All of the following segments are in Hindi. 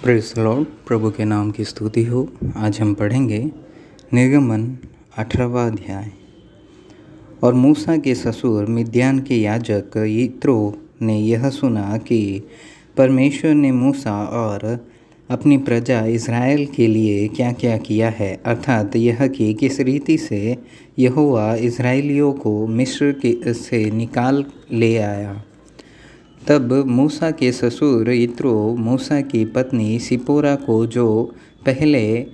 Praise the Lord. प्रभु के नाम की स्तुति हो। आज हम पढ़ेंगे निर्गमन 18वां अध्याय। और मूसा के ससुर मिद्यान के याजक यित्रो ने यह सुना कि परमेश्वर ने मूसा और अपनी प्रजा इज़राइल के लिए क्या क्या किया है, अर्थात यह कि किस रीति से यहोवा इज़राइलियों को मिस्र से निकाल ले आया। तब मूसा के ससुर यित्रो मूसा की पत्नी सिपोरा को, जो पहले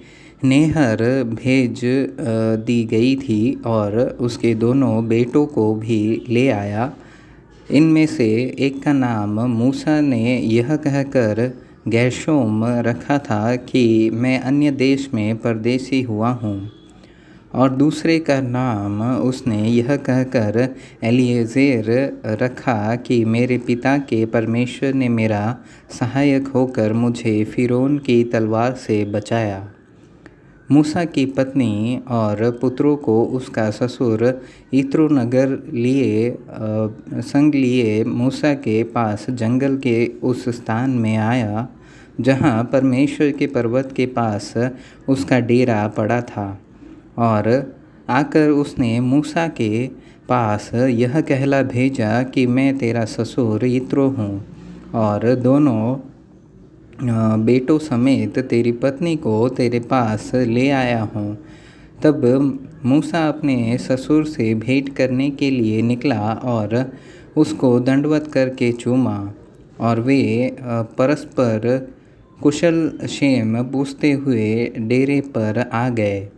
नेहर भेज दी गई थी, और उसके दोनों बेटों को भी ले आया। इनमें से एक का नाम मूसा ने यह कहकर गेर्शोम रखा था कि मैं अन्य देश में परदेशी हुआ हूँ, और दूसरे का नाम उसने यह कहकर एलिएज़र रखा कि मेरे पिता के परमेश्वर ने मेरा सहायक होकर मुझे फ़िरौन की तलवार से बचाया। मूसा की पत्नी और पुत्रों को उसका ससुर यित्रो नगर संग लिए मूसा के पास जंगल के उस स्थान में आया जहाँ परमेश्वर के पर्वत के पास उसका डेरा पड़ा था। और आकर उसने मूसा के पास यह कहला भेजा कि मैं तेरा ससुर यित्रो हूँ, और दोनों बेटों समेत तेरी पत्नी को तेरे पास ले आया हूँ। तब मूसा अपने ससुर से भेंट करने के लिए निकला और उसको दंडवत करके चूमा, और वे परस्पर कुशल क्षेम पूछते हुए डेरे पर आ गए।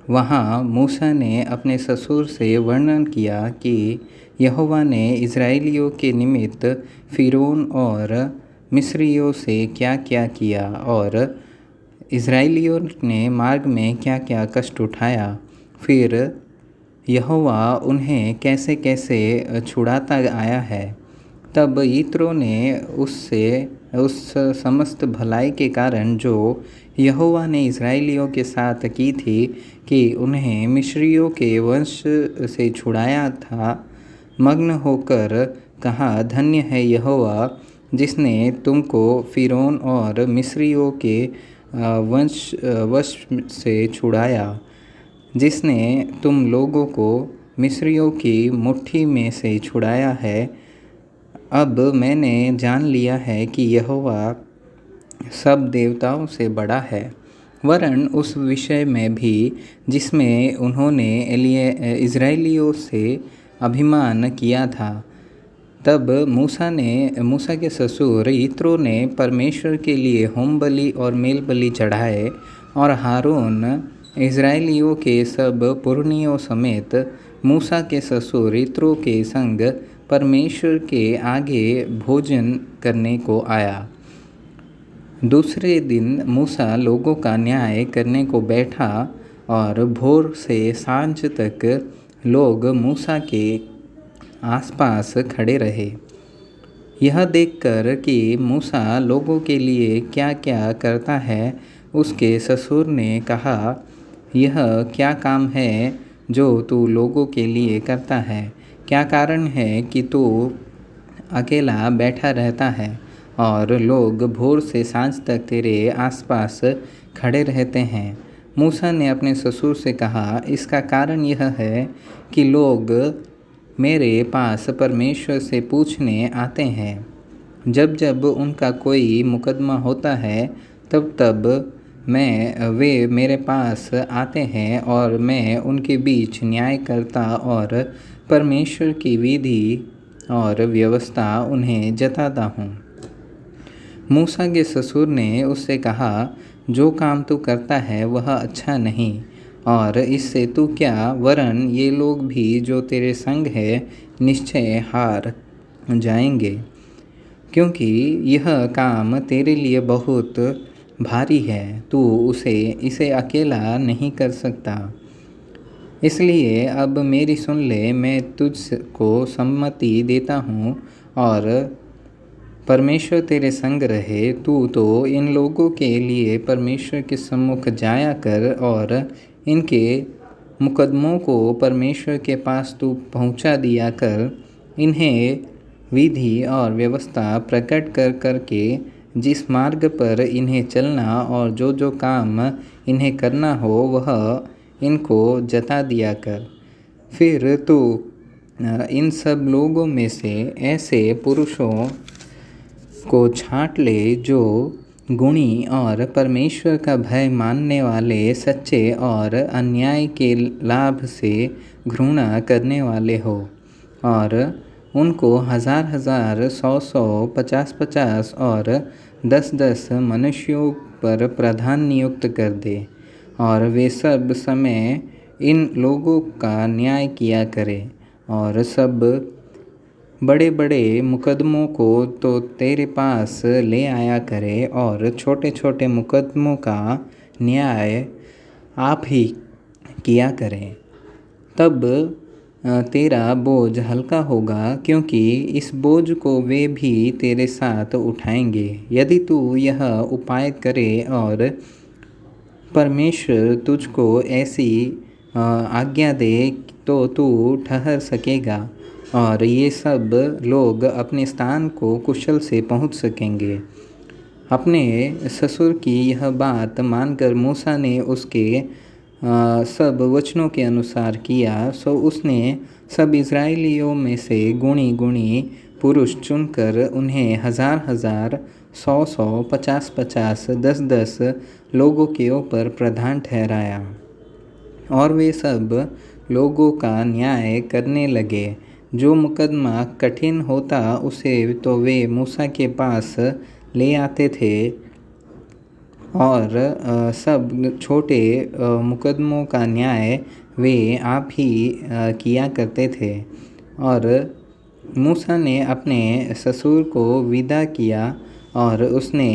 वहाँ मूसा ने अपने ससुर से वर्णन किया कि यहोवा ने इज़राइलियों के निमित्त फ़िरौन और मिस्रियों से क्या क्या किया, और इज़राइलियों ने मार्ग में क्या क्या कष्ट उठाया, फिर यहोवा उन्हें कैसे कैसे छुड़ाता आया है। तब यित्रो ने उस समस्त भलाई के कारण जो यहोवा ने इज़राइलियों के साथ की थी कि उन्हें मिस्रियों के वंश से छुड़ाया था, मग्न होकर कहा, धन्य है यहोवा जिसने तुमको फ़िरौन और मिस्रियों के वश से छुड़ाया, जिसने तुम लोगों को मिस्रियों की मुट्ठी में से छुड़ाया है। अब मैंने जान लिया है कि यहोवा सब देवताओं से बड़ा है, वरन उस विषय में भी जिसमें उन्होंने इज़राइलियों से अभिमान किया था। तब मूसा के ससुर यित्रो ने परमेश्वर के लिए होम बलि और मेल बलि चढ़ाए, और हारून इज़राइलियों के सब पुरनियों समेत मूसा के ससुर यित्रो के संग परमेश्वर के आगे भोजन करने को आया। दूसरे दिन मूसा लोगों का न्याय करने को बैठा, और भोर से सांझ तक लोग मूसा के आसपास खड़े रहे। यह देखकर कि मूसा लोगों के लिए क्या क्या करता है, उसके ससुर ने कहा, यह क्या काम है जो तू लोगों के लिए करता है? क्या कारण है कि तू अकेला बैठा रहता है, और लोग भोर से सांझ तक तेरे आसपास खड़े रहते हैं? मूसा ने अपने ससुर से कहा, इसका कारण यह है कि लोग मेरे पास परमेश्वर से पूछने आते हैं। जब जब उनका कोई मुकदमा होता है, तब तब वे मेरे पास आते हैं, और मैं उनके बीच न्याय करता और परमेश्वर की विधि और व्यवस्था उन्हें जताता हूँ। मूसा के ससुर ने उससे कहा, जो काम तू करता है वह अच्छा नहीं, और इससे तू क्या, वरन ये लोग भी जो तेरे संग है निश्चय हार जाएंगे, क्योंकि यह काम तेरे लिए बहुत भारी है। तू इसे अकेला नहीं कर सकता। इसलिए अब मेरी सुन ले, मैं तुझको सम्मति देता हूँ, और परमेश्वर तेरे संग रहे। तू तो इन लोगों के लिए परमेश्वर के सम्मुख जाया कर, और इनके मुकदमों को परमेश्वर के पास तू पहुँचा दिया कर। इन्हें विधि और व्यवस्था प्रकट कर करके जिस मार्ग पर इन्हें चलना और जो जो काम इन्हें करना हो वह इनको जता दिया कर। फिर तू इन सब लोगों में से ऐसे पुरुषों को छांट ले जो गुणी और परमेश्वर का भय मानने वाले, सच्चे और अन्याय के लाभ से घृणा करने वाले हो, और उनको हजार हजार, सौ सौ, पचास पचास और 10 10 मनुष्यों पर प्रधान नियुक्त कर दे, और वे सब समय इन लोगों का न्याय किया करें। और सब बड़े बड़े मुकदमों को तो तेरे पास ले आया करे, और छोटे छोटे मुकदमों का न्याय आप ही किया करें। तब तेरा बोझ हल्का होगा, क्योंकि इस बोझ को वे भी तेरे साथ उठाएंगे। यदि तू यह उपाय करे और परमेश्वर तुझको ऐसी आज्ञा दे तो तू ठहर सकेगा, और ये सब लोग अपने स्थान को कुशल से पहुंच सकेंगे। अपने ससुर की यह बात मानकर मूसा ने उसके सब वचनों के अनुसार किया। सो उसने सब इस्राएलियों में से गुणी गुणी पुरुष चुनकर उन्हें हजार हजार, सौ सौ, पचास पचास, 10 10 लोगों के ऊपर प्रधान ठहराया, और वे सब लोगों का न्याय करने लगे। जो मुकदमा कठिन होता उसे तो वे मूसा के पास ले आते थे, और सब छोटे मुकदमों का न्याय वे आप ही किया करते थे। और मूसा ने अपने ससुर को विदा किया, और उसने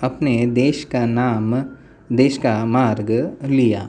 अपने देश का मार्ग लिया।